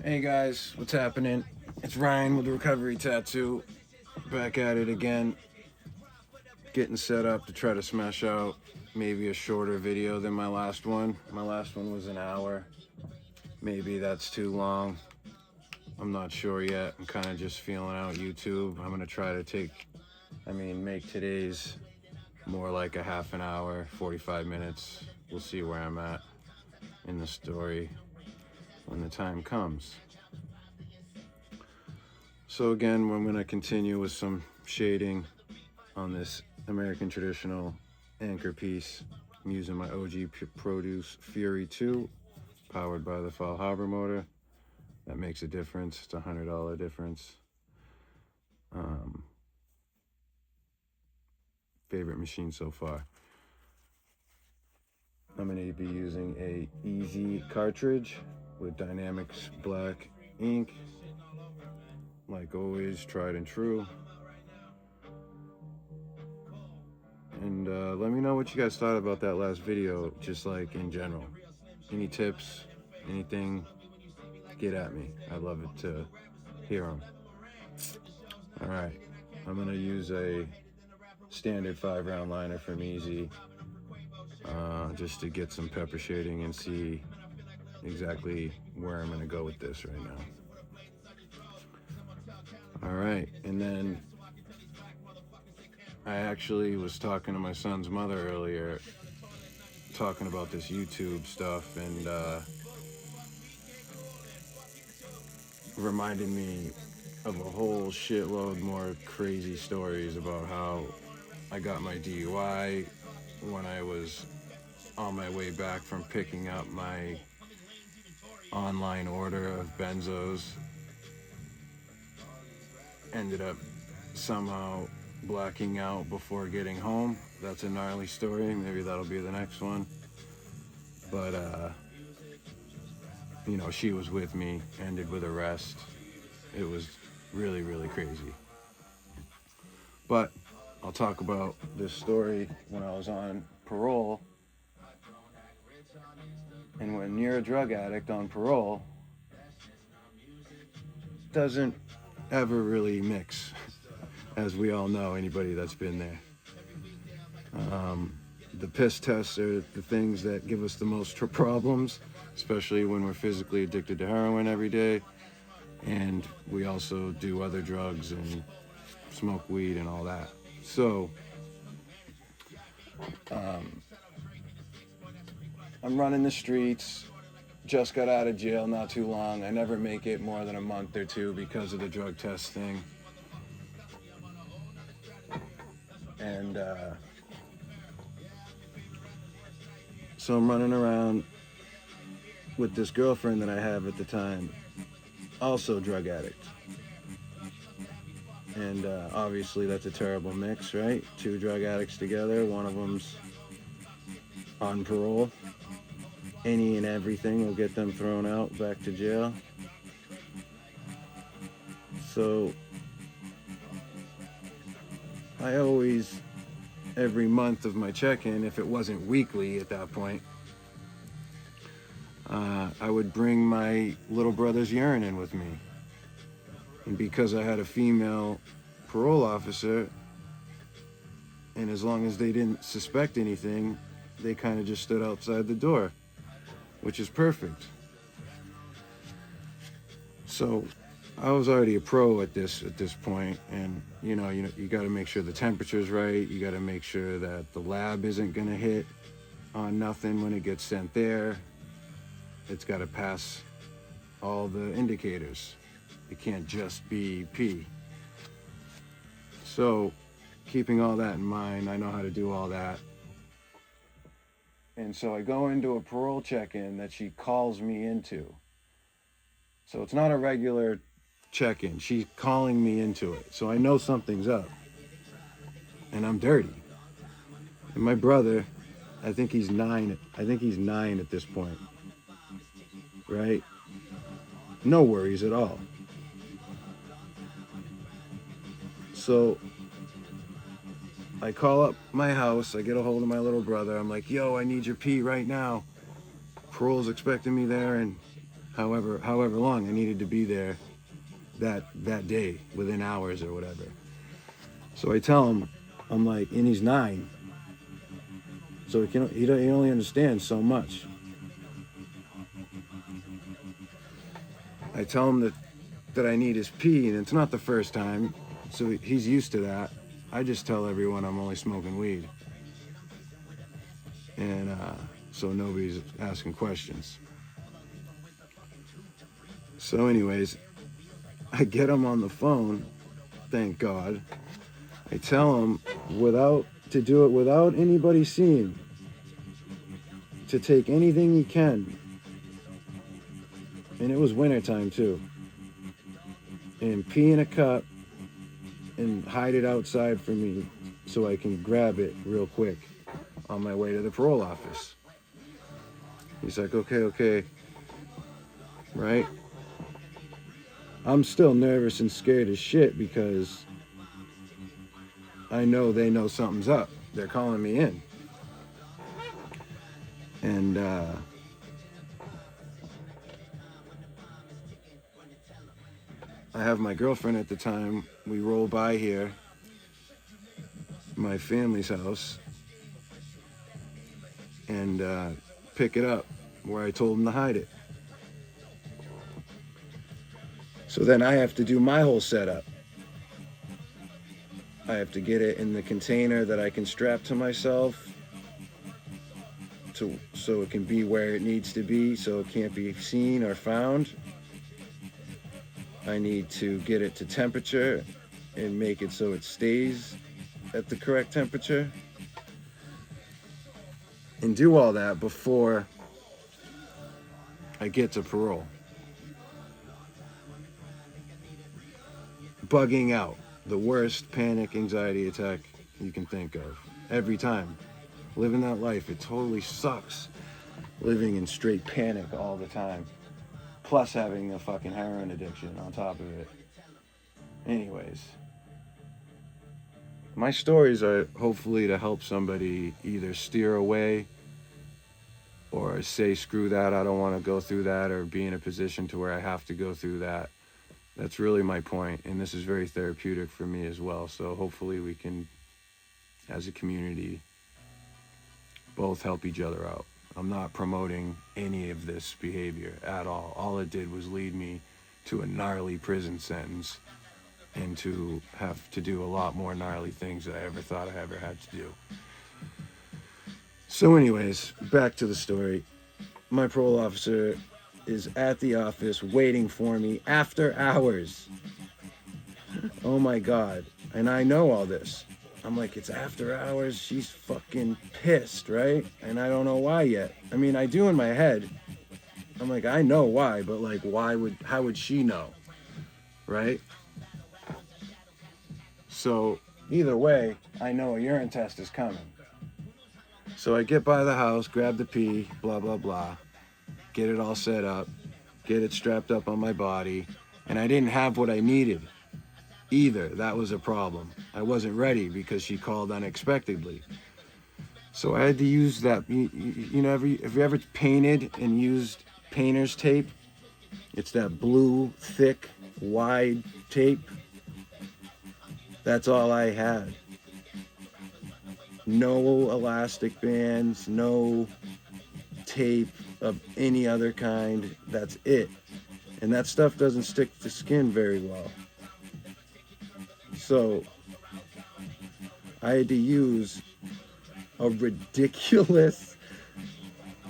Hey guys, what's happening? It's Ryan with the Recovery Tattoo. Back at it again. Getting set up to try to smash out maybe a shorter video than my last one. My last one was an hour. Maybe that's too long. I'm not sure yet. I'm kind of just feeling out YouTube. I'm going to try to make today's more like a half an hour, 45 minutes. We'll see where I'm at in the story when the time comes. So again, I'm going to continue with some shading on this American traditional anchor piece. I'm using my OG Produce Fury 2, powered by the Fall Harbor motor. That makes a difference. It's a $100 difference. Favorite machine so far. I'm going to be using a Easy cartridge with Dynamics black ink. Like always, tried and true. And let me know what you guys thought about that last video, just like in general. Any tips, anything, get at me. I'd love it to hear them. All right, I'm gonna use a standard 5-round liner from Easy, just to get some pepper shading and see exactly where I'm gonna go with this right now. All right, and then I actually was talking to my son's mother earlier, talking about this YouTube stuff, and reminded me of a whole shitload more crazy stories about how I got my DUI when I was on my way back from picking up my online order of benzos. Ended up somehow blacking out before getting home. That's a gnarly story. Maybe that'll be the next one. But she was with me, ended with arrest. It was really, really crazy. But I'll talk about this story when I was on parole. And when you're a drug addict on parole, doesn't ever really mix, as we all know, anybody that's been there. The piss tests are the things that give us the most problems, especially when we're physically addicted to heroin every day. And we also do other drugs and smoke weed and all that. So I'm running the streets, just got out of jail not too long. I never make it more than a month or two because of the drug test thing. And so I'm running around with this girlfriend that I have at the time, also drug addict. And obviously that's a terrible mix, right? Two drug addicts together, one of them's on parole. Any and everything will get them thrown out back to jail. So I always, every month of my check-in, if it wasn't weekly at that point, I would bring my little brother's urine in with me. And because I had a female parole officer, and as long as they didn't suspect anything, they kind of just stood outside the door, which is perfect. So I was already a pro at this point, and you got to make sure the temperature's right. You got to make sure that the lab isn't going to hit on nothing when it gets sent there. It's got to pass all the indicators. It can't just be pee. So keeping all that in mind, I know how to do all that. And so I go into a parole check-in that she calls me into. So it's not a regular check-in. She's calling me into it. So I know something's up. And I'm dirty. And my brother, I think he's 9 at this point. Right? No worries at all. So I call up my house. I get a hold of my little brother. I'm like, yo, I need your pee right now. Parole's expecting me there in however long I needed to be there that day, within hours or whatever. So I tell him, I'm like, and he's 9, so he only understands so much. I tell him that I need his pee, and it's not the first time, so he's used to that. I just tell everyone I'm only smoking weed, and so nobody's asking questions. So anyways, I get him on the phone, thank God. I tell him to do it without anybody seeing, to take anything he can. And it was wintertime too. And pee in a cup and hide it outside for me so I can grab it real quick on my way to the parole office. He's like, okay, right? I'm still nervous and scared as shit because I know they know something's up. They're calling me in. And I have my girlfriend at the time. We roll by here, my family's house, and pick it up where I told them to hide it. So then I have to do my whole setup. I have to get it in the container that I can strap to myself so it can be where it needs to be, so it can't be seen or found. I need to get it to temperature and make it so it stays at the correct temperature. And do all that before I get to parole. Bugging out. The worst panic anxiety attack you can think of. Every time. Living that life, it totally sucks. Living in straight panic all the time. Plus having a fucking heroin addiction on top of it. Anyways. My stories are hopefully to help somebody either steer away or say, screw that, I don't want to go through that, or be in a position to where I have to go through that. That's really my point, and this is very therapeutic for me as well. So hopefully we can, as a community, both help each other out. I'm not promoting any of this behavior at all. All it did was lead me to a gnarly prison sentence and to have to do a lot more gnarly things than I ever thought I ever had to do. So anyways, back to the story. My parole officer is at the office waiting for me after hours. Oh my God. And I know all this. I'm like, it's after hours. She's fucking pissed, right? And I don't know why yet. I mean, I do in my head. I'm like, I know why, but like, how would she know? Right? So either way, I know a urine test is coming. So I get by the house, grab the pee, blah, blah, blah, get it all set up, get it strapped up on my body, and I didn't have what I needed either. That was a problem. I wasn't ready because she called unexpectedly. So I had to use that, you know, have you ever painted and used painter's tape? It's that blue, thick, wide tape. That's all I had. No elastic bands, no tape of any other kind. That's it. And that stuff doesn't stick to skin very well. So I had to use a ridiculous,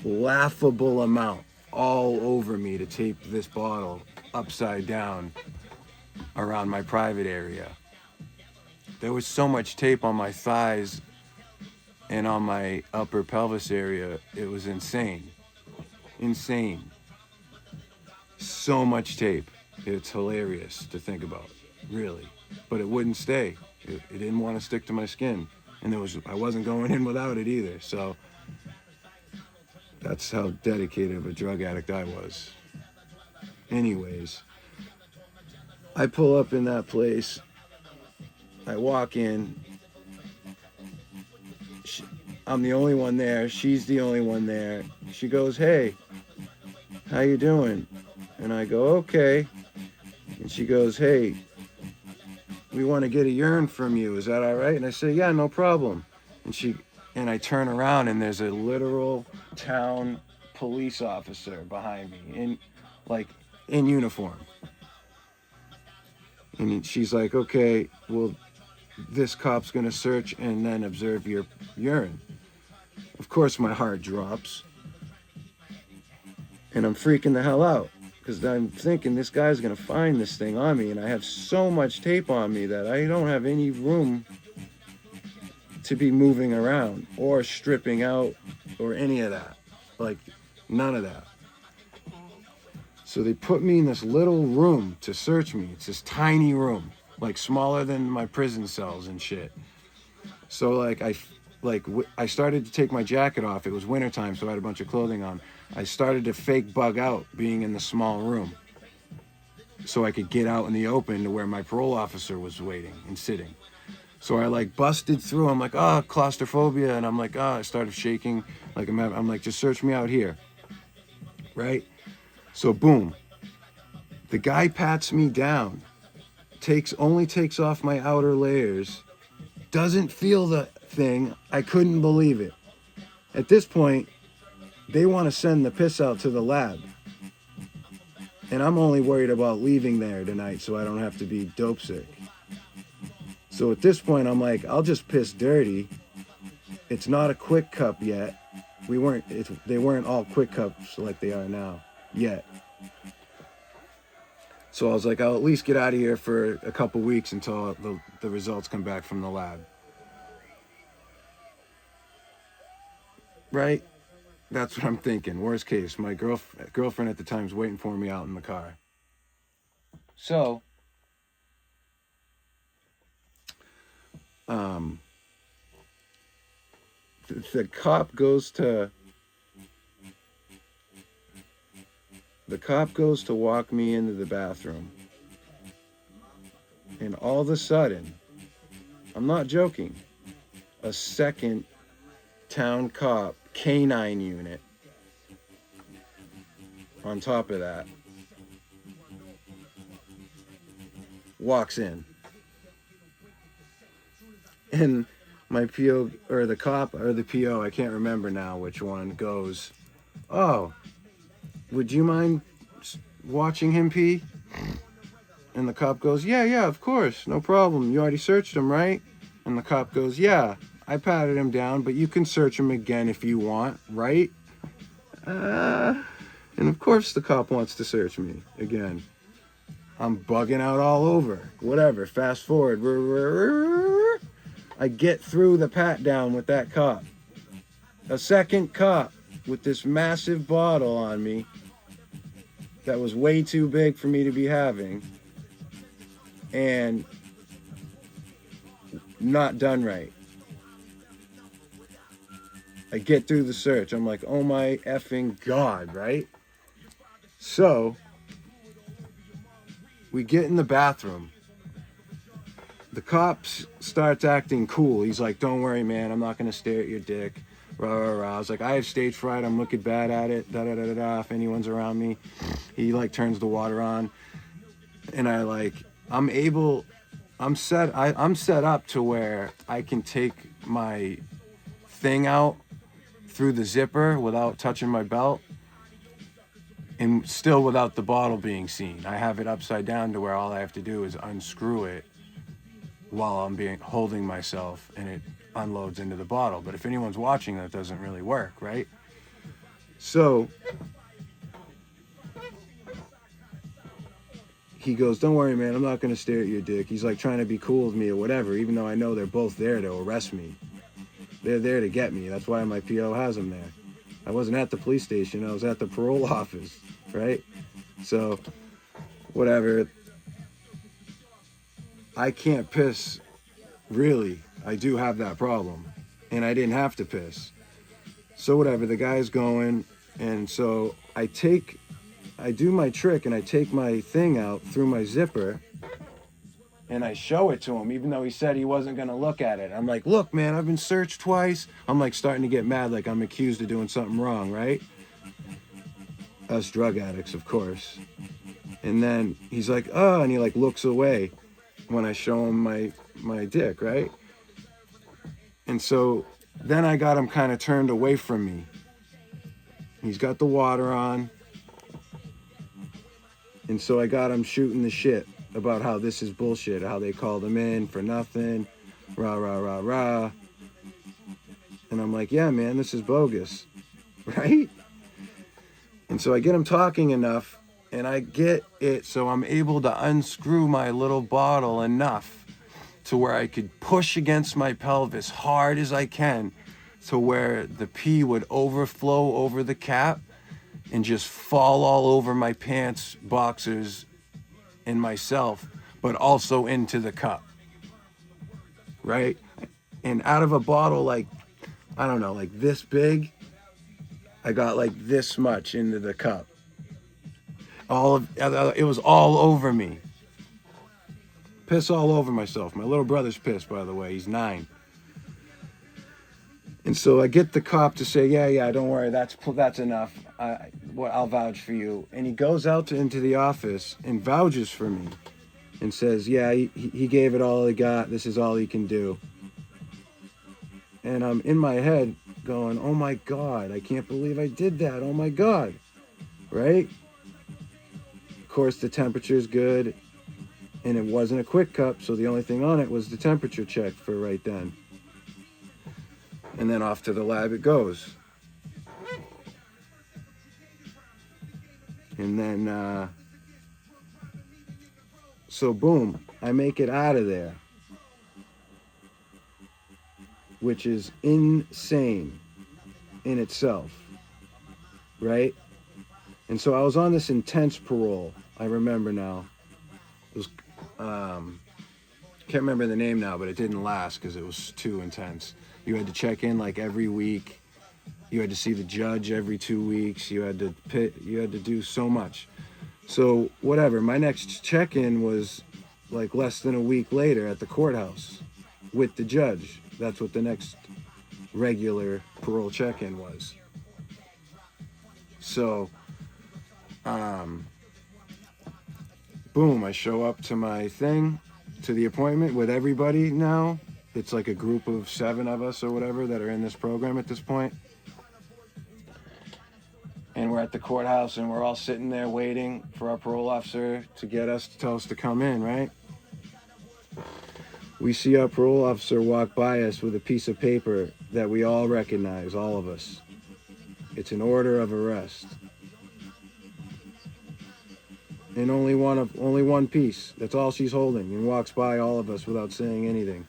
laughable amount all over me to tape this bottle upside down around my private area. There was so much tape on my thighs and on my upper pelvis area, it was insane. Insane. So much tape. It's hilarious to think about, really. But it wouldn't stay. It didn't want to stick to my skin. And I wasn't going in without it either. So that's how dedicated of a drug addict I was. Anyways, I pull up in that place. I walk in. I'm the only one there. She's the only one there. She goes, "Hey, how you doing?" And I go, okay. And she goes, hey, we want to get a urine from you. Is that all right? And I say, yeah, no problem. And I turn around and there's a literal town police officer behind me in uniform. And she's like, okay, well, this cop's going to search and then observe your urine. Of course, my heart drops. And I'm freaking the hell out because I'm thinking this guy's going to find this thing on me. And I have so much tape on me that I don't have any room to be moving around or stripping out or any of that. Like, none of that. So they put me in this little room to search me. It's this tiny room, like smaller than my prison cells and shit. So like I started to take my jacket off. It was wintertime, so I had a bunch of clothing on. I started to fake bug out being in the small room so I could get out in the open to where my parole officer was waiting and sitting. So I like busted through. I'm like, oh, claustrophobia. And I'm like, oh, I started shaking. Like I'm like, just search me out here. Right? So boom. The guy pats me down. Only takes off my outer layers. Doesn't feel the thing. I couldn't believe it. At this point, they want to send the piss out to the lab. And I'm only worried about leaving there tonight so I don't have to be dope sick. So at this point, I'm like, I'll just piss dirty. It's not a quick cup yet. They weren't all quick cups like they are now yet. So I was like, I'll at least get out of here for a couple weeks until the results come back from the lab. Right? That's what I'm thinking. Worst case, my girlfriend at the time is waiting for me out in the car. So, the cop goes to walk me into the bathroom. And all of a sudden, I'm not joking, a second town cop, canine unit, on top of that, walks in. And my PO, or the cop, or the PO, I can't remember now which one, goes, oh, would you mind watching him pee? And the cop goes, yeah, of course, no problem. You already searched him, right? And the cop goes, yeah, I patted him down, but you can search him again if you want, right? And of course the cop wants to search me again. I'm bugging out all over. Whatever, fast forward. I get through the pat down with that cop. A second cop with this massive bottle on me that was way too big for me to be having. And not done right. I get through the search. I'm like, oh my effing God, right? So, we get in the bathroom. The cop starts acting cool. He's like, don't worry, man. I'm not going to stare at your dick. Rah, rah, rah. I was like, I have stage fright. I'm looking bad at it. Da, da, da, da, da. If anyone's around me. He like turns the water on. And I'm set up to where I can take my thing out through the zipper without touching my belt and still without the bottle being seen. I have it upside down to where all I have to do is unscrew it while I'm holding myself and it unloads into the bottle. But if anyone's watching, that doesn't really work, right? So he goes, don't worry, man, I'm not going to stare at your dick. He's like trying to be cool with me or whatever, even though I know they're both there to arrest me. They're there to get me. That's why my PO has them there. I wasn't at the police station. I was at the parole office, right? So, whatever. I can't piss, really. I do have that problem. And I didn't have to piss. So, whatever. The guy's going. And so, I do my trick and I take my thing out through my zipper and I show it to him, even though he said he wasn't going to look at it. I'm like, look, man, I've been searched twice. I'm like starting to get mad, like I'm accused of doing something wrong, right? us drug addicts, of course. And then he's like, oh, and he like looks away when I show him my dick, right? And so then I got him kind of turned away from me. He's got the water on. And so I got him shooting the shit about how this is bullshit, how they called him in for nothing, rah, rah, rah, rah. And I'm like, yeah, man, this is bogus, right? And so I get him talking enough, and I get it so I'm able to unscrew my little bottle enough to where I could push against my pelvis hard as I can to where the pee would overflow over the cap and just fall all over my pants, boxers, and myself, but also into the cup, right? And out of a bottle like, I don't know, like this big, I got like this much into the cup. It was all over me. Piss all over myself. My little brother's pissed, by the way. He's 9. And so I get the cop to say, yeah, don't worry, that's enough. I'll vouch for you. And he goes out into the office and vouches for me and says, yeah, he gave it all he got. This is all he can do. And I'm in my head going, oh my God, I can't believe I did that. Oh my God, right? Of course, the temperature's good. And it wasn't a quick cup, so the only thing on it was the temperature check for right then. And then off to the lab it goes. And then, so boom, I make it out of there. Which is insane in itself, right? And so I was on this intense parole, I remember now. It was, can't remember the name now, but it didn't last because it was too intense. You had to check in like every week. You had to see the judge every 2 weeks. You had to do so much. So whatever, my next check-in was like less than a week later at the courthouse with the judge. That's what the next regular parole check-in was. So, boom, I show up to my thing, to the appointment with everybody now. It's like a group of 7 of us or whatever that are in this program at this point. And we're at the courthouse and we're all sitting there waiting for our parole officer to tell us to come in, right? We see our parole officer walk by us with a piece of paper that we all recognize, all of us. It's an order of arrest. And only one piece. That's all she's holding, and walks by all of us without saying anything.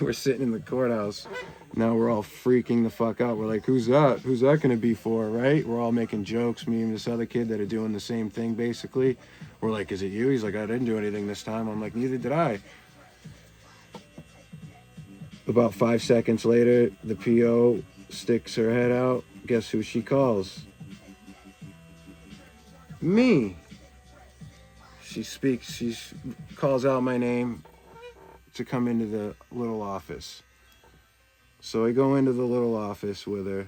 We're sitting in the courthouse. Now we're all freaking the fuck out. We're like, who's that? Who's that gonna be for, right? We're all making jokes, me and this other kid that are doing the same thing basically. We're like, is it you? He's like, I didn't do anything this time. I'm like, neither did I. About 5 seconds later, the PO sticks her head out. Guess who she calls? Me. She calls out my name to come into the little office. So I go into the little office with her,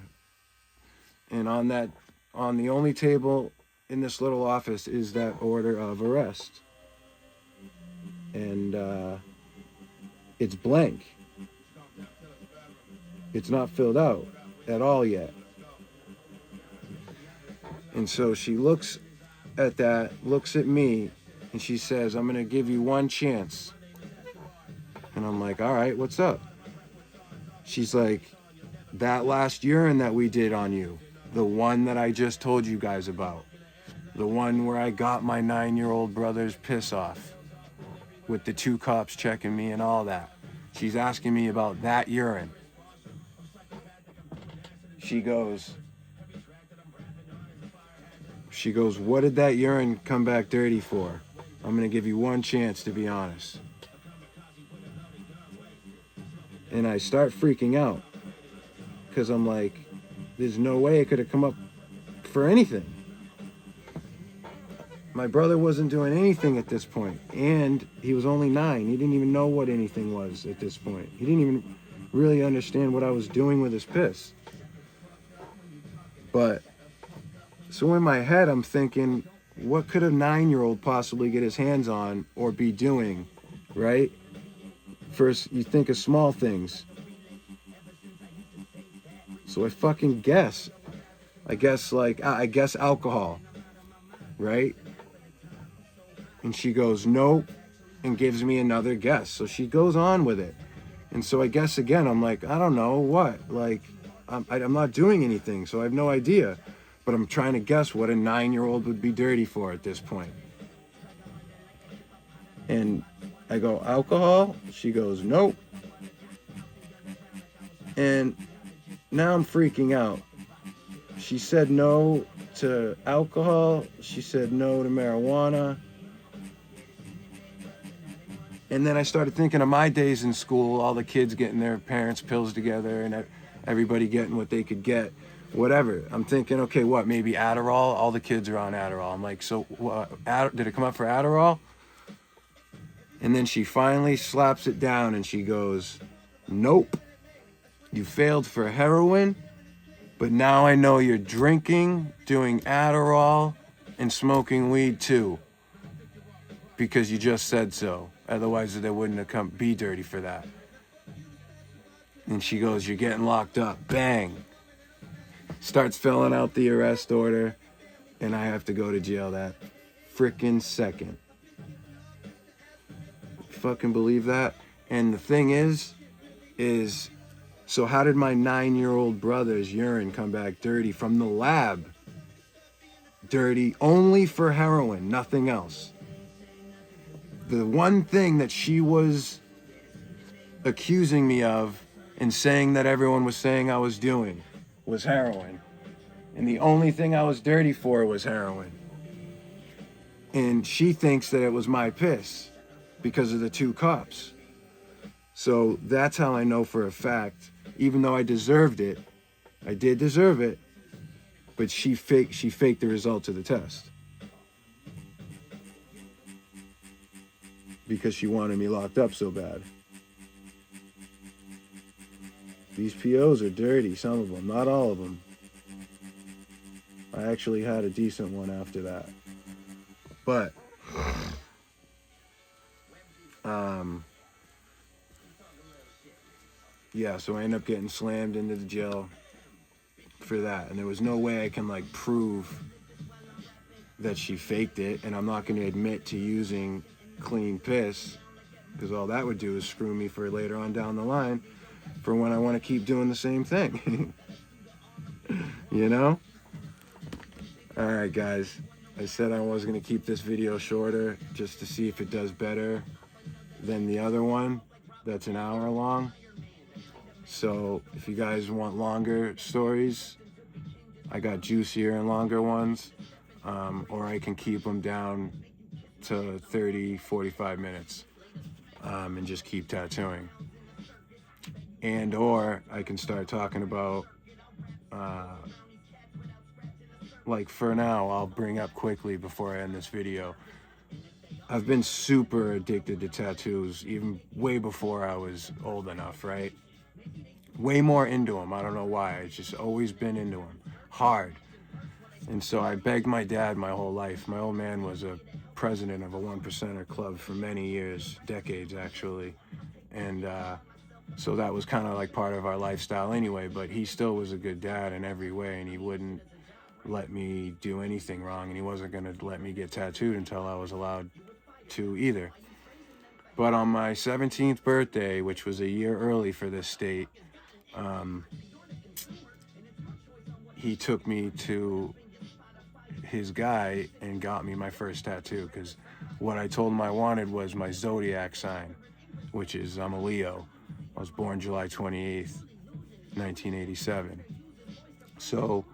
and on the only table in this little office is that order of arrest. And it's blank. It's not filled out at all yet. And so she looks at that, looks at me, and she says, I'm gonna give you one chance. And I'm like, all right, what's up? She's like, that last urine that we did on you, the one that I just told you guys about, the one where I got my 9-year-old brother's piss off with the 2 cops checking me and all that. She's asking me about that urine. She goes, what did that urine come back dirty for? I'm going to give you one chance to be honest. And I start freaking out because I'm like, there's no way it could have come up for anything. My brother wasn't doing anything at this point, and he was only 9. He didn't even know what anything was at this point. He didn't even really understand what I was doing with his piss. But So in my head, I'm thinking, what could a 9-year-old possibly get his hands on or be doing, right? First, you think of small things. So I fucking guess. I guess alcohol, right? And she goes, nope, and gives me another guess. So she goes on with it. And so I guess again, I'm like, I don't know what. Like, I'm not doing anything, so I have no idea. But I'm trying to guess what a 9-year-old would be dirty for at this point. And I go, alcohol? She goes, nope. And now I'm freaking out. She said no to alcohol. She said no to marijuana. And then I started thinking of my days in school, all the kids getting their parents' pills together and everybody getting what they could get, whatever. I'm thinking, okay, what, maybe Adderall? All the kids are on Adderall. I'm like, so did it come up for Adderall? And then she finally slaps it down and she goes, nope, you failed for heroin, but now I know you're drinking, doing Adderall, and smoking weed too, because you just said so. Otherwise, they wouldn't have be dirty for that. And she goes, you're getting locked up. Bang. Starts filling out the arrest order, and I have to go to jail that frickin' second. Fucking believe that? And the thing is, so how did my 9-year-old brother's urine come back dirty from the lab? Dirty only for heroin, nothing else. The one thing that she was accusing me of and saying that everyone was saying I was doing was heroin. And the only thing I was dirty for was heroin. And she thinks that it was my piss because of the 2 cops. So that's how I know for a fact, even though I deserved it, I did deserve it, but she faked the results of the test. Because she wanted me locked up so bad. These POs are dirty, some of them, not all of them. I actually had a decent one after that. But, yeah, so I end up getting slammed into the jail for that. And there was no way I can, like, prove that she faked it. And I'm not going to admit to using clean piss, because all that would do is screw me for later on down the line for when I want to keep doing the same thing. You know? Alright guys, I said I was going to keep this video shorter just to see if it does better than the other one that's an hour long. So if you guys want longer stories, I got juicier and longer ones, or I can keep them down to 30, 45 minutes and just keep tattooing. And or I can start talking about, like for now, I'll bring up quickly before I end this video. I've been super addicted to tattoos, even way before I was old enough, right? Way more into them. I don't know why. It's just always been into them. Hard. And so I begged my dad my whole life. My old man was a president of a 1%er club for many years, decades actually. And so that was kind of like part of our lifestyle anyway, but he still was a good dad in every way, and he wouldn't let me do anything wrong, and he wasn't going to let me get tattooed until I was allowed to either. But on my 17th birthday, which was a year early for this state, he took me to his guy and got me my first tattoo, because what I told him I wanted was my zodiac sign, which is I'm a Leo. I was born July 28th, 1987. So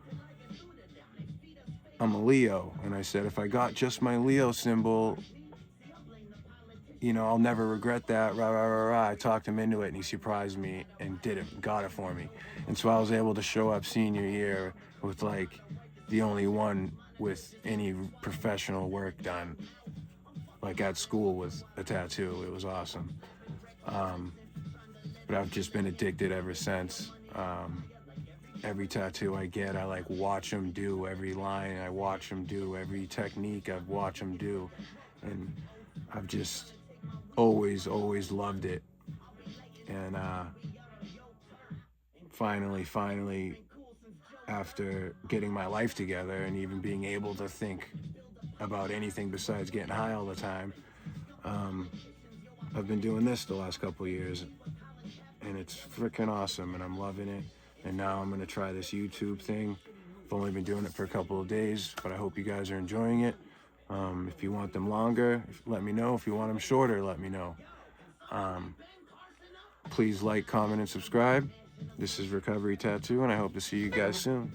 I'm a Leo, and I said if I got just my Leo symbol, you know, I'll never regret that, rah, rah, rah, rah. I talked him into it, and he surprised me and did it, got it for me. And so I was able to show up senior year with, like, the only one with any professional work done, like at school with a tattoo. It was awesome. But I've just been addicted ever since. every tattoo I get, I like watch them do every line. I watch them do every technique. I've watched them do, and I've just always loved it. And finally, after getting my life together and even being able to think about anything besides getting high all the time, I've been doing this the last couple of years, and it's freaking awesome, and I'm loving it. And now I'm gonna try this YouTube thing. I've only been doing it for a couple of days, but I hope you guys are enjoying it. If you want them longer, let me know. If you want them shorter, let me know. Please like, comment, and subscribe. This is Recovery Tattoo, and I hope to see you guys soon.